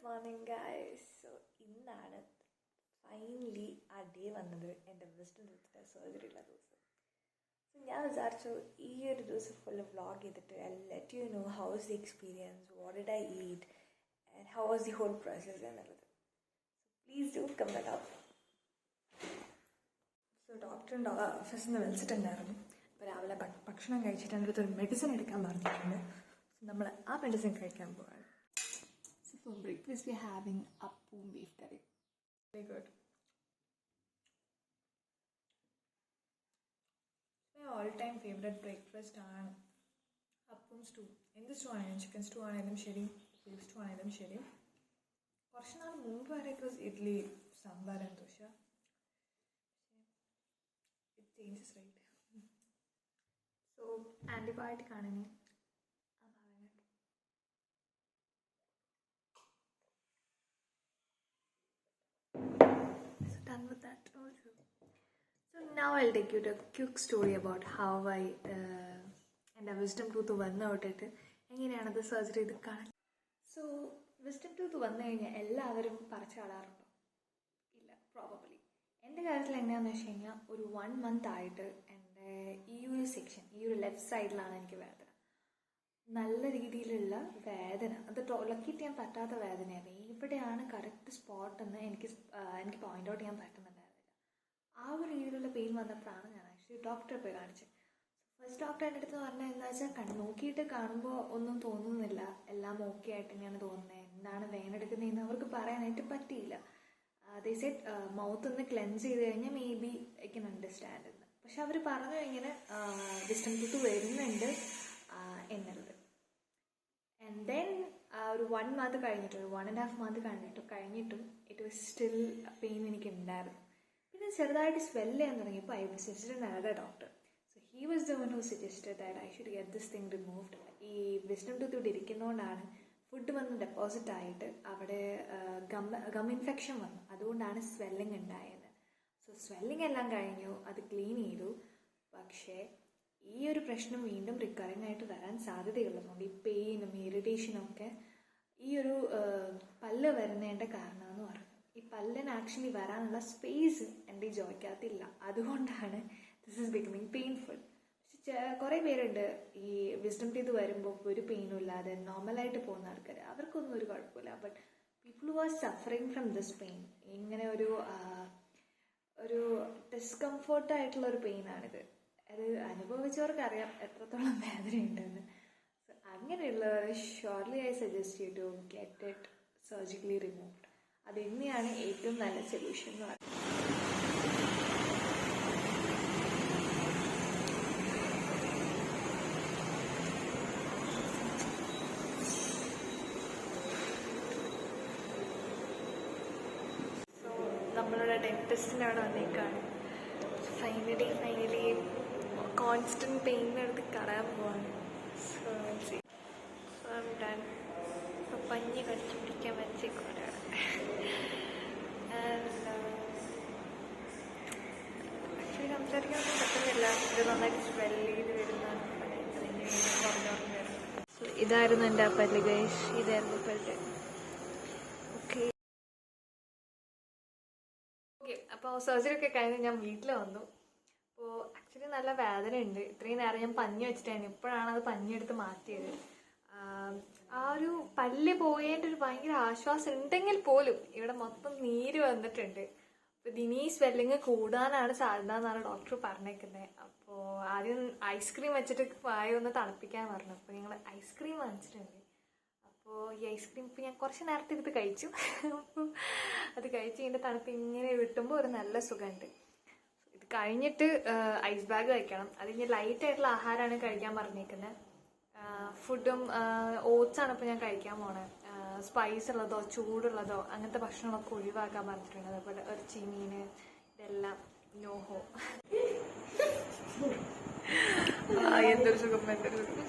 Morning guys. So ഇന്നാണ് finally ആ day വന്നത്, എൻ്റെ വിസ്ഡം ടൂത്തിൻ്റെ സർജറി ഉള്ള ദിവസം. സോ ഞാൻ വിചാരിച്ചു ഈ ഒരു ദിവസം ഫുള്ള് വ്ളോഗ് ചെയ്തിട്ട് I let you know how was the experience, what did I eat and how was the whole process എന്നുള്ളത്. So please do comment up. So ഡോക്ടറിൻ്റെ ഓഫീസിൽ നിന്ന് വിളിച്ചിട്ടുണ്ടായിരുന്നു. അപ്പോൾ രാവിലെ ഭക്ഷണം കഴിച്ചിട്ട് എൻ്റെ അടുത്തൊരു മെഡിസിൻ എടുക്കാൻ പറഞ്ഞിട്ടുണ്ട്. സോ നമ്മൾ ആ മെഡിസിൻ കഴിക്കാൻ പോവാണ്. So for breakfast we are having appam beef curry. Very good. My all-time favorite breakfast ആണ് അപ്പം സ്റ്റൂ. എന്ത് സ്റ്റൂ ആണെങ്കിലും, ചിക്കൻ സ്റ്റൂ ആണെങ്കിലും ശരി, ബീഫ് സ്റ്റൂ ആണെങ്കിലും ശരി. കുറച്ച് നാൾ മുമ്പ് വരെ it was idli, sambar and dosa. It changes right. So antibiotic ആണെങ്കിൽ done with that also. So now I'll take you to a quick story about how I എൻ്റെ വിസ്ഡം ടൂത്ത് വന്നു തൊട്ടിട്ട് എങ്ങനെയാണത് സർജറി ചെയ്ത് കാണാൻ. സോ വിസ്ഡം ടൂത്ത് വന്നു കഴിഞ്ഞാൽ എല്ലാവരും പറിച്ച് കളാറുണ്ടോ? ഇല്ല, പ്രോബബ്ലി. എൻ്റെ കാര്യത്തിൽ എങ്ങനെയാണെന്ന് വെച്ച് കഴിഞ്ഞാൽ ഒരു 1 month ആയിട്ട് എൻ്റെ ഈ ഒരു സെക്ഷൻ, ഈ ഒരു ലെഫ്റ്റ് സൈഡിലാണ് എനിക്ക് വേദന. നല്ല രീതിയിലുള്ള വേദന, അത് ലൊക്കേറ്റ് ചെയ്യാൻ പറ്റാത്ത വേദനയാണ്. ഇവിടെയാണ് കറക്റ്റ് സ്പോട്ട് എന്ന് എനിക്ക് പോയിന്റ് ഔട്ട് ചെയ്യാൻ പറ്റുന്നുണ്ടായിരുന്നില്ല. ആ ഒരു രീതിയിലുള്ള പെയിൻ വന്നപ്പോഴാണ് ഞാൻ ആക്ച്വലി ഡോക്ടറെ പോയി കാണിച്ചത്. ഫസ്റ്റ് ഡോക്ടർ എൻ്റെ അടുത്ത് പറഞ്ഞത് എന്താ വെച്ചാൽ, നോക്കിയിട്ട് കാണുമ്പോൾ ഒന്നും തോന്നുന്നില്ല, എല്ലാം ഓക്കെ ആയിട്ട് തന്നെയാണ് തോന്നുന്നത്, എന്താണ് വേദനെടുക്കുന്നതെന്ന് അവർക്ക് പറയാനായിട്ട് പറ്റിയില്ല. ദേ സെഡ് മൗത്ത് ഒന്ന് ക്ലെൻസ് ചെയ്ത് കഴിഞ്ഞാൽ may be I can understand എന്ന്. പക്ഷെ അവർ പറഞ്ഞു ഇങ്ങനെ വിസ്ഡം ടൂത്ത് വരുന്നുണ്ട് എന്നുള്ളത്. ആൻഡ് ദെൻ ഒരു 1 month കഴിഞ്ഞിട്ട്, ഒരു 1.5 month കഴിഞ്ഞിട്ടും ഇറ്റ് വാസ് സ്റ്റിൽ പെയിൻ എനിക്ക് ഉണ്ടായിരുന്നു. പിന്നെ ചെറുതായിട്ട് സ്വെല്ല് ചെയ്യാൻ തുടങ്ങിയപ്പോൾ I was suggested another doctor. So he was the one who suggested that I should get this thing removed. ഈ വിസ്ഡം ടൂത്ത് ഇവിടെ ഇരിക്കുന്നതുകൊണ്ടാണ് ഫുഡ് വന്ന് ഡെപ്പോസിറ്റ് ആയിട്ട് അവിടെ ഗം ഇൻഫെക്ഷൻ വന്നു, അതുകൊണ്ടാണ് സ്വെല്ലിങ് ഉണ്ടായത്. സോ സ്വെല്ലിങ് എല്ലാം കഴിഞ്ഞു, അത് ക്ലീൻ ചെയ്തു. പക്ഷേ ഈ ഒരു പ്രശ്നം വീണ്ടും റിക്കറിങ് ആയിട്ട് വരാൻ സാധ്യതയുള്ളതുകൊണ്ട് ഈ പെയിനും ഇറിറ്റേഷനും ഒക്കെ ഈ ഒരു പല്ല് വരുന്നതിൻ്റെ കാരണമെന്ന് പറഞ്ഞു. ഈ പല്ലിന് ആക്ച്വലി വരാനുള്ള സ്പേസ് എൻ്റെ ഈ ജോയ്ക്കകത്തില്ല, അതുകൊണ്ടാണ് ദിസ് ഈസ് ബിക്കമിങ് പെയിൻഫുൾ. പക്ഷെ കുറേ പേരുണ്ട് ഈ വിസ്ഡം ടീത്ത് വരുമ്പോൾ ഒരു പെയിനും ഇല്ലാതെ നോർമലായിട്ട് പോകുന്ന ആൾക്കാർ, അവർക്കൊന്നും ഒരു കുഴപ്പമില്ല. But people who are suffering from this pain, ഇങ്ങനെ ഒരു ഡിസ്കംഫർട്ടായിട്ടുള്ള ഒരു പെയിനാണിത്. അത് അനുഭവിച്ചവർക്ക് അറിയാം എത്രത്തോളം വേദനയുണ്ടെന്ന്. സോ അങ്ങനെയുള്ളവർ surely I suggest you to get it surgically removed. അത് തന്നെയാണ് ഏറ്റവും നല്ല സൊല്യൂഷൻ എന്ന് പറയുന്നത്. സോ നമ്മളുടെ ഡെന്റിസ്റ്റിൻ്റെ അവിടെ വന്നേക്കാണ്. ഫൈനലി കോൺസ്റ്റന്റ് പെയിനടുത്ത് കളയാൻ പോവാണ്. So I'm done. ഇപ്പോൾ പഞ്ഞി കടിച്ചു പിടിക്കാൻ വെച്ചേക്കൂടെ. ആക്ച്വലി സംസാരിക്കാനൊന്നും പറ്റുന്നില്ല, ഇത് നന്നായിട്ട് സ്വെൽ ചെയ്ത് വരുന്നതാണ്. കുറഞ്ഞു വരുന്നത്. സോ ഇതായിരുന്നു എൻ്റെ ആ പല്ല് ഗൈസ്, ഇതായിരുന്നു പല്ല്. ഓക്കെ, അപ്പോൾ സർജറി ഒക്കെ കഴിഞ്ഞ് ഞാൻ വീട്ടിൽ വന്നു. അപ്പോൾ ആക്ച്വലി നല്ല വേദനയുണ്ട്. ഇത്രയും നേരം ഞാൻ പഞ്ഞി വെച്ചിട്ടായിരുന്നു, ഇപ്പോഴാണ് അത് പഞ്ഞിയെടുത്ത് മാറ്റിയത്. ആ ഒരു പല്ല് പോയതിൻ്റെ ഒരു ഭയങ്കര ആശ്വാസം ഉണ്ടെങ്കിൽ പോലും ഇവിടെ മൊത്തം നീര് വന്നിട്ടുണ്ട്. അപ്പോൾ ഇതിനി സ്വെല്ലിങ് കൂടാനാണ് സാധ്യത എന്നാണ് ഡോക്ടർ പറഞ്ഞേക്കുന്നത്. അപ്പോൾ ആദ്യം ഐസ്ക്രീം വെച്ചിട്ട് വായ ഒന്ന് തണുപ്പിക്കാൻ പറഞ്ഞു. അപ്പോൾ ഞങ്ങൾ ഐസ്ക്രീം വാങ്ങിച്ചിട്ടുണ്ട്. അപ്പോൾ ഈ ഐസ്ക്രീം ഇപ്പോൾ ഞാൻ കുറച്ച് നേരത്തെ എടുത്ത് കഴിച്ചു. അപ്പോൾ അത് കഴിച്ച് ഇതിൻ്റെ തണുപ്പ് ഇങ്ങനെ വിട്ടുമ്പോൾ ഒരു നല്ല സുഖമുണ്ട്. ഇത് കഴിഞ്ഞിട്ട് ഐസ് ബാഗ് കഴിക്കണം. അത് കഴിഞ്ഞ് ലൈറ്റായിട്ടുള്ള ആഹാരമാണ് കഴിക്കാൻ പറഞ്ഞേക്കുന്നത്. ഫുഡും ഓട്സാണ് ഇപ്പോൾ ഞാൻ കഴിക്കാൻ പോണത്. സ്പൈസ് ഉള്ളതോ ചൂടുള്ളതോ അങ്ങനത്തെ ഭക്ഷണങ്ങളൊക്കെ ഒഴിവാക്കാൻ പറഞ്ഞിട്ടുണ്ട്. അതുപോലെ ഇറച്ചി, മീൻ, ഇതെല്ലാം നോഹോ. എന്തൊരു സുഖം, എന്തൊരു സുഖം.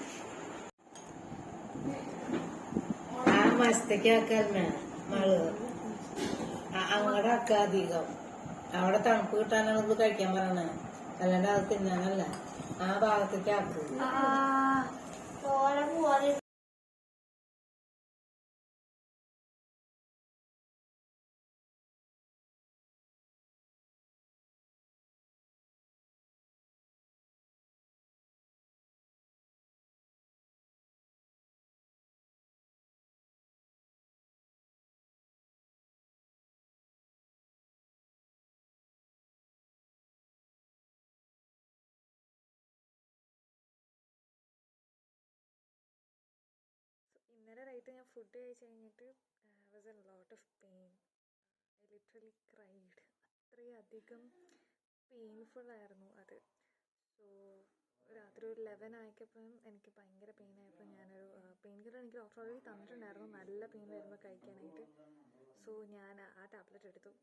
മസ്തക്കാക്കല്ലേ മള് അങ്ങോട്ട് ആക്ക അധികം. അവിടെ തണുപ്പ് കിട്ടാനാണ് ഇത് കഴിക്കാൻ പറയണേ, അല്ലാണ്ട് അത് തിന്നാനല്ല. ആ ഭാഗത്തേക്ക് ആക്ക്. നൈറ്റ് ഞാൻ ഫുഡ് കഴിച്ച് കഴിഞ്ഞിട്ട് was a lot of pain. I literally cried. അത്രയധികം പെയിൻഫുള്ളായിരുന്നു അത്. സോ രാത്രി ഒരു 11 ആയപ്പോഴും എനിക്ക് ഭയങ്കര പെയിൻ ആയപ്പോൾ ഞാനൊരു പെയിൻ കില്ലർ എനിക്ക് ഡോക്ടർ ഓൾറെഡി തന്നിട്ടുണ്ടായിരുന്നു, നല്ല പെയിൻ വരുമ്പോൾ കഴിക്കാനായിട്ട്. സോ ഞാൻ ആ ടാബ്ലറ്റ് എടുത്തു.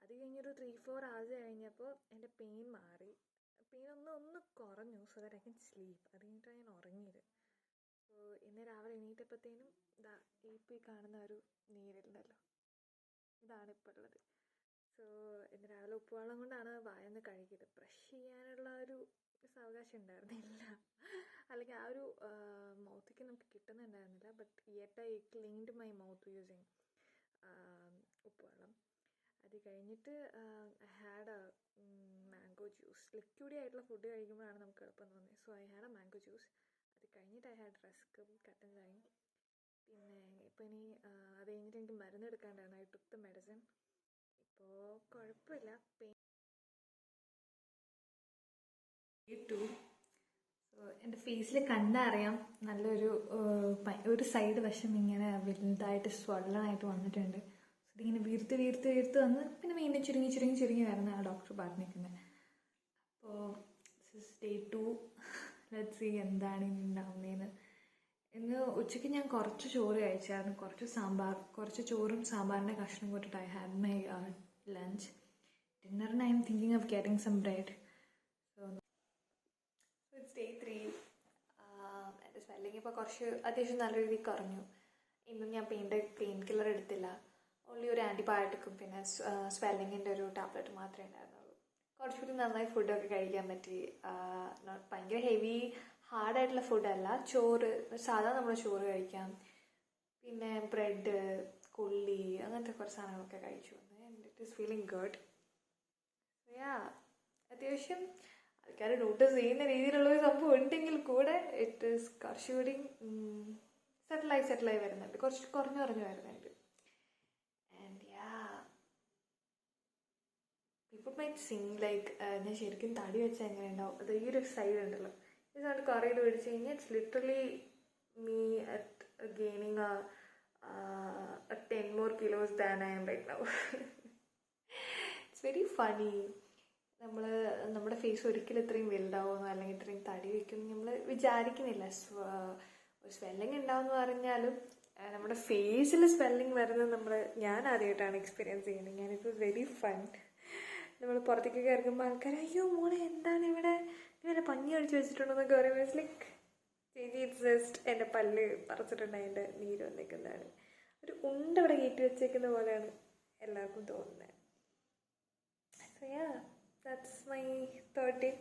അത് കഴിഞ്ഞൊരു 3-4 hours കഴിഞ്ഞപ്പോൾ എൻ്റെ പെയിൻ മാറി. പെയിൻ ഒന്ന് കുറഞ്ഞു. So that I can sleep. അത് കഴിഞ്ഞിട്ടാണ് ഞാൻ ഉറങ്ങിയത്. സോ ഇന്ന് രാവിലെ എണീറ്റപ്പോഴത്തേനും ഇതാ ഈ കാണുന്ന ഒരു നീരുണ്ടല്ലോ, ഇതാണ് ഇപ്പോൾ ഉള്ളത്. സോ ഇന്ന് രാവിലെ ഉപ്പുവെള്ളം കൊണ്ടാണ് വായൊന്ന് കഴുകിയത്. ബ്രഷ് ചെയ്യാനുള്ള ഒരു സാവകാശം ഉണ്ടായിരുന്നില്ല, അല്ലെങ്കിൽ ആ ഒരു മൗത്തേക്ക് നമുക്ക് കിട്ടുന്നുണ്ടായിരുന്നില്ല. But yet I cleaned my mouth using ഉപ്പുവെള്ളം. അത് കഴിഞ്ഞിട്ട് I had a mango juice. ലിക്വിഡി ആയിട്ടുള്ള ഫുഡ് കഴിക്കുമ്പോഴാണ് നമുക്ക് എളുപ്പം തോന്നിയത്. So I had a mango juice. അത് കഴിഞ്ഞിട്ട് ഐ ഹാഡ് റസ്ക്കും കട്ടൻ ചായയും. പിന്നെ ഇപ്പം ഇനി അത് കഴിഞ്ഞിട്ട് എനിക്ക് മരുന്ന് എടുക്കാണ്ടായിരുന്നു. I took the medicine. ഇപ്പോൾ കുഴപ്പമില്ല. Pain to. സോ എൻ്റെ ഫേസിൽ കണ്ടറിയാം നല്ലൊരു ഒരു സൈഡ് വശം ഇങ്ങനെ വലുതായിട്ട് സ്വള്ളനായിട്ട് വന്നിട്ടുണ്ട്. സോ ഇതിങ്ങനെ വീർത്ത് വന്ന് പിന്നെ വീണ്ടും ചുരുങ്ങി വരുന്ന ആ ഡോക്ടർ പറഞ്ഞിരിക്കുന്നത്. അപ്പോൾ ദിസ് ഡേ 2. ലെറ്റ്സ് സീ എന്താണ് ഇനി ഉണ്ടാവുന്നതെന്ന്. ഇന്ന് ഉച്ചയ്ക്ക് ഞാൻ കുറച്ച് ചോറ് കഴിച്ചായിരുന്നു, കുറച്ച് ചോറും സാമ്പാറിൻ്റെ കഷ്ണം കൂട്ടിട്ട് ഐ ഹാഡ് മൈ ലഞ്ച്. ഡിന്നറിന് I am thinking of getting some bread. So it's day 3. എൻ്റെ സ്വെല്ലിങ് ഇപ്പോൾ അത്യാവശ്യം നല്ല രീതിയിൽ കുറഞ്ഞു. ഇന്നും ഞാൻ പെയിൻ കില്ലർ എടുത്തില്ല. ഓൺലി ഒരു ആൻറ്റിബയോട്ടിക്കും പിന്നെ സ്വെല്ലിങ്ങിൻ്റെ ഒരു ടാബ്ലറ്റ് മാത്രമേ ഉണ്ടായിരുന്നുള്ളൂ. കുറച്ചുകൂടി നന്നായി ഫുഡൊക്കെ കഴിക്കാൻ പറ്റി. ഭയങ്കര ഹെവി ഹാർഡായിട്ടുള്ള ഫുഡല്ല. ചോറ്, സാധാ നമ്മൾ ചോറ് കഴിക്കാം. പിന്നെ ബ്രെഡ്, കൊള്ളി, അങ്ങനത്തെ കുറച്ച് സാധനങ്ങളൊക്കെ കഴിച്ചു. And it is feeling good. Yeah, അത്യാവശ്യം ആൾക്കാർ നോട്ടീസ് ചെയ്യുന്ന രീതിയിലുള്ളൊരു സംഭവം ഉണ്ടെങ്കിൽ കൂടെ ഇറ്റ് ഈസ് കുറച്ചുകൂടി സെറ്റിലായി വരുന്നുണ്ട്. കുറച്ച് കുറഞ്ഞു വരുന്നുണ്ട്. And yeah, people might Singh like ഞാൻ ശരിക്കും തടി വെച്ചാൽ എങ്ങനെ ഉണ്ടാവും. അത് ഈ ഒരു സൈഡ് ഉണ്ടല്ലോ, ഈ സൈഡ് കറിയിൽ പിടിച്ച് കഴിഞ്ഞാൽ it's literally me at gaining 10 more kilos than I am right now. It's very funny. നമ്മുടെ ഫേസ് ഒരിക്കലും ഇത്രയും വലുതാവുമെന്നോ അല്ലെങ്കിൽ ഇത്രയും തടി വയ്ക്കുമെന്ന് നമ്മൾ വിചാരിക്കുന്നില്ല. സ്വെല്ലിങ് ഉണ്ടാവുമെന്ന് പറഞ്ഞാലും നമ്മുടെ ഫേസിൽ സ്വെല്ലിങ് വരുന്നത് ഞാൻ ആദ്യമായിട്ടാണ് എക്സ്പീരിയൻസ് ചെയ്യുന്നത്. It was very fun. നമ്മൾ പുറത്തേക്കൊക്കെ ഇറങ്ങുമ്പോൾ ആൾക്കാർ അയ്യോ മോളെ എന്താണ് ഇവിടെ ഇങ്ങനെ പഞ്ഞി അടിച്ച് വെച്ചിട്ടുണ്ടെന്നൊക്കെ പറയുമ്പോൾ ഇറ്റ്സ് ലൈക്ക് ചേച്ചി ഇറ്റ്സ് ജസ്റ്റ് എൻ്റെ പല്ല് പറിച്ചിട്ടുണ്ട്, അതിൻ്റെ നീര് വന്നേക്കുന്നതാണ്. ഒരു അവിടെ കയറ്റി വെച്ചേക്കുന്ന പോലെയാണ് എല്ലാവർക്കും തോന്നുന്നത്. So yeah, that's my third day.